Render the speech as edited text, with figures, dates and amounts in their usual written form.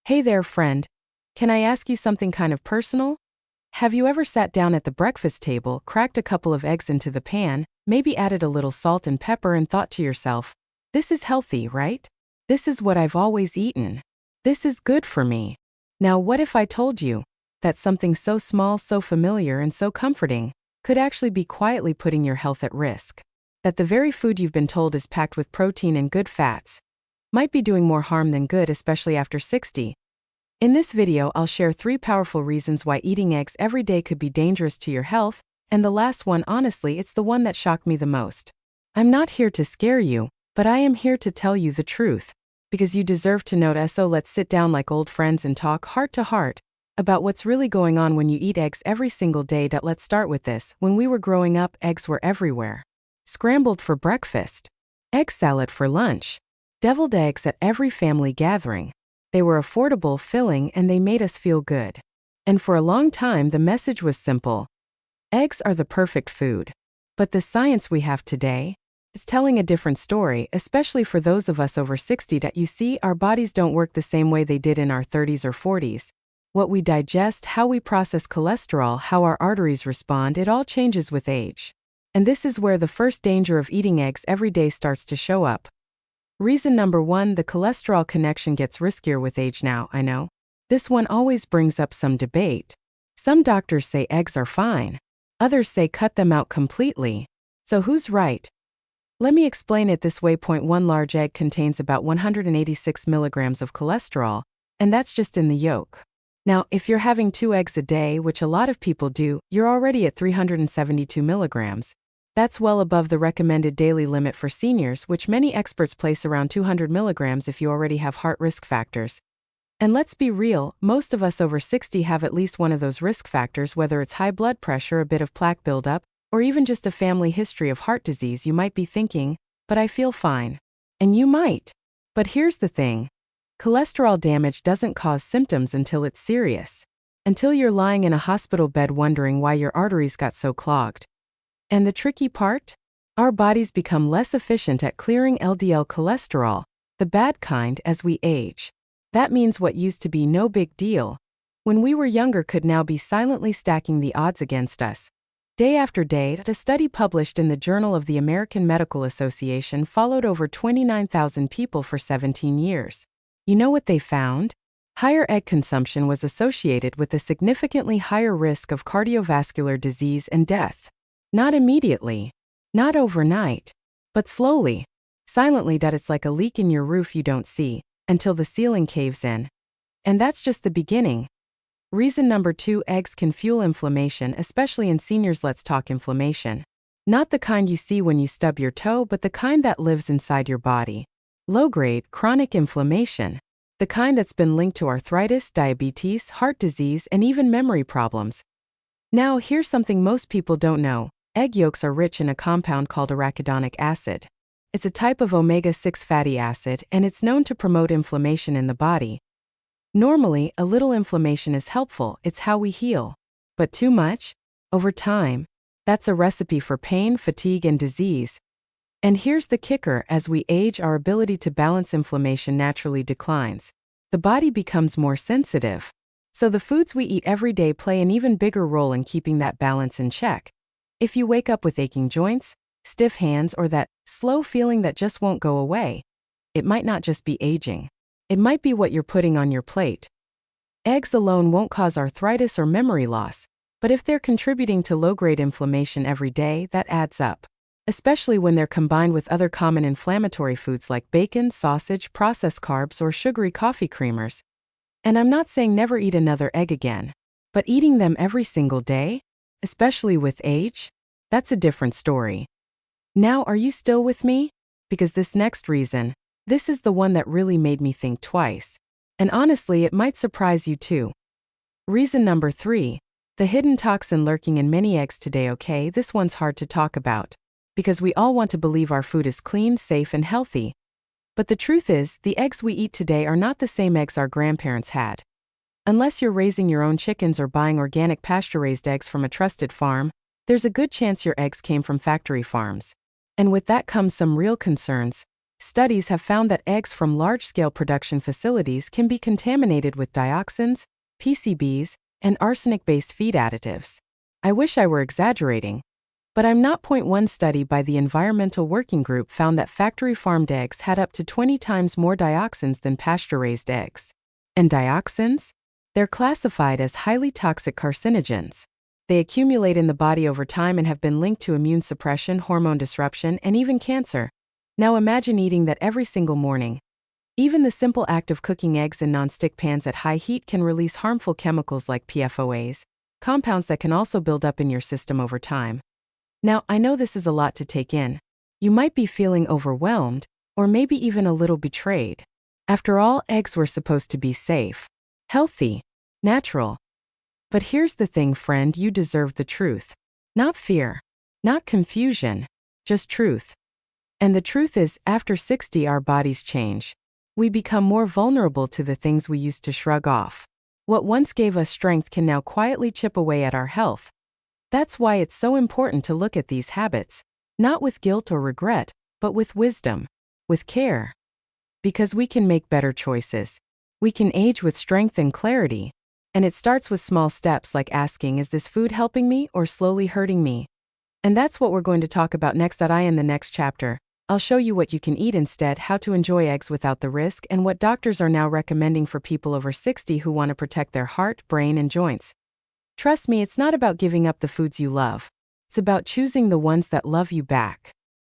Hey there, friend. Can I ask you something kind of personal? Have you ever sat down at the breakfast table, cracked a couple of eggs into the pan, maybe added a little salt and pepper and thought to yourself, this is healthy, right? This is what I've always eaten. This is good for me. Now, what if I told you that something so small, so familiar, and so comforting could actually be quietly putting your health at risk? That the very food you've been told is packed with protein and good fats might be doing more harm than good, especially after 60. In this video, I'll share 3 powerful reasons why eating eggs every day could be dangerous to your health, and the last one, honestly, it's the one that shocked me the most. I'm not here to scare you, but I am here to tell you the truth, because you deserve to know. So let's sit down like old friends and talk heart to heart about what's really going on when you eat eggs every single day. Let's start with this. When we were growing up, eggs were everywhere. Scrambled for breakfast, egg salad for lunch, deviled eggs at every family gathering. They were affordable, filling, and they made us feel good. And for a long time, the message was simple. Eggs are the perfect food. But the science we have today is telling a different story, especially for those of us over 60. You see, our bodies don't work the same way they did in our 30s or 40s. What we digest, how we process cholesterol, how our arteries respond, it all changes with age. And this is where the first danger of eating eggs every day starts to show up. Reason number 1, the cholesterol connection gets riskier with age. Now, I know this one always brings up some debate. Some doctors say eggs are fine. Others say cut them out completely. So who's right? Let me explain it this way. Point 1, large egg contains about 186 milligrams of cholesterol, and that's just in the yolk. Now, if you're having 2 eggs a day, which a lot of people do, you're already at 372 milligrams. That's well above the recommended daily limit for seniors, which many experts place around 200 milligrams if you already have heart risk factors. And let's be real, most of us over 60 have at least one of those risk factors, whether it's high blood pressure, a bit of plaque buildup, or even just a family history of heart disease. You might be thinking, but I feel fine. And you might. But here's the thing. Cholesterol damage doesn't cause symptoms until it's serious. Until you're lying in a hospital bed wondering why your arteries got so clogged. And the tricky part? Our bodies become less efficient at clearing LDL cholesterol, the bad kind, as we age. That means what used to be no big deal when we were younger could now be silently stacking the odds against us. Day after day, a study published in the Journal of the American Medical Association followed over 29,000 people for 17 years. You know what they found? Higher egg consumption was associated with a significantly higher risk of cardiovascular disease and death. Not immediately, not overnight, but slowly, silently. It's like a leak in your roof you don't see until the ceiling caves in. And that's just the beginning. Reason number 2, eggs can fuel inflammation, especially in seniors. Let's talk inflammation. Not the kind you see when you stub your toe, but the kind that lives inside your body. Low-grade, chronic inflammation. The kind that's been linked to arthritis, diabetes, heart disease, and even memory problems. Now, here's something most people don't know. Egg yolks are rich in a compound called arachidonic acid. It's a type of omega-6 fatty acid, and it's known to promote inflammation in the body. Normally, a little inflammation is helpful, it's how we heal. But too much? Over time, that's a recipe for pain, fatigue, and disease. And here's the kicker, as we age, our ability to balance inflammation naturally declines. The body becomes more sensitive. So the foods we eat every day play an even bigger role in keeping that balance in check. If you wake up with aching joints, stiff hands, or that slow feeling that just won't go away, it might not just be aging. It might be what you're putting on your plate. Eggs alone won't cause arthritis or memory loss, but if they're contributing to low-grade inflammation every day, that adds up. Especially when they're combined with other common inflammatory foods like bacon, sausage, processed carbs, or sugary coffee creamers. And I'm not saying never eat another egg again, but eating them every single day, especially with age, that's a different story. Now, are you still with me? Because this next reason, this is the one that really made me think twice. And honestly, it might surprise you too. Reason number 3, the hidden toxin lurking in many eggs today. Okay, this one's hard to talk about, because we all want to believe our food is clean, safe, and healthy. But the truth is, the eggs we eat today are not the same eggs our grandparents had. Unless you're raising your own chickens or buying organic pasture-raised eggs from a trusted farm, there's a good chance your eggs came from factory farms. And with that comes some real concerns. Studies have found that eggs from large-scale production facilities can be contaminated with dioxins, PCBs, and arsenic-based feed additives. I wish I were exaggerating, but I'm not. One study by the Environmental Working Group found that factory-farmed eggs had up to 20 times more dioxins than pasture-raised eggs. And dioxins? They're classified as highly toxic carcinogens. They accumulate in the body over time and have been linked to immune suppression, hormone disruption, and even cancer. Now imagine eating that every single morning. Even the simple act of cooking eggs in non-stick pans at high heat can release harmful chemicals like PFOAs, compounds that can also build up in your system over time. Now, I know this is a lot to take in. You might be feeling overwhelmed, or maybe even a little betrayed. After all, eggs were supposed to be safe, healthy, natural. But here's the thing, friend, you deserve the truth. Not fear, not confusion, just truth. And the truth is, after 60, our bodies change. We become more vulnerable to the things we used to shrug off. What once gave us strength can now quietly chip away at our health. That's why it's so important to look at these habits, not with guilt or regret, but with wisdom, with care. Because we can make better choices. We can age with strength and clarity. And it starts with small steps like asking, is this food helping me or slowly hurting me? And that's what we're going to talk about next. In the next chapter, I'll show you what you can eat instead, how to enjoy eggs without the risk, and what doctors are now recommending for people over 60 who want to protect their heart, brain, and joints. Trust me, it's not about giving up the foods you love. It's about choosing the ones that love you back.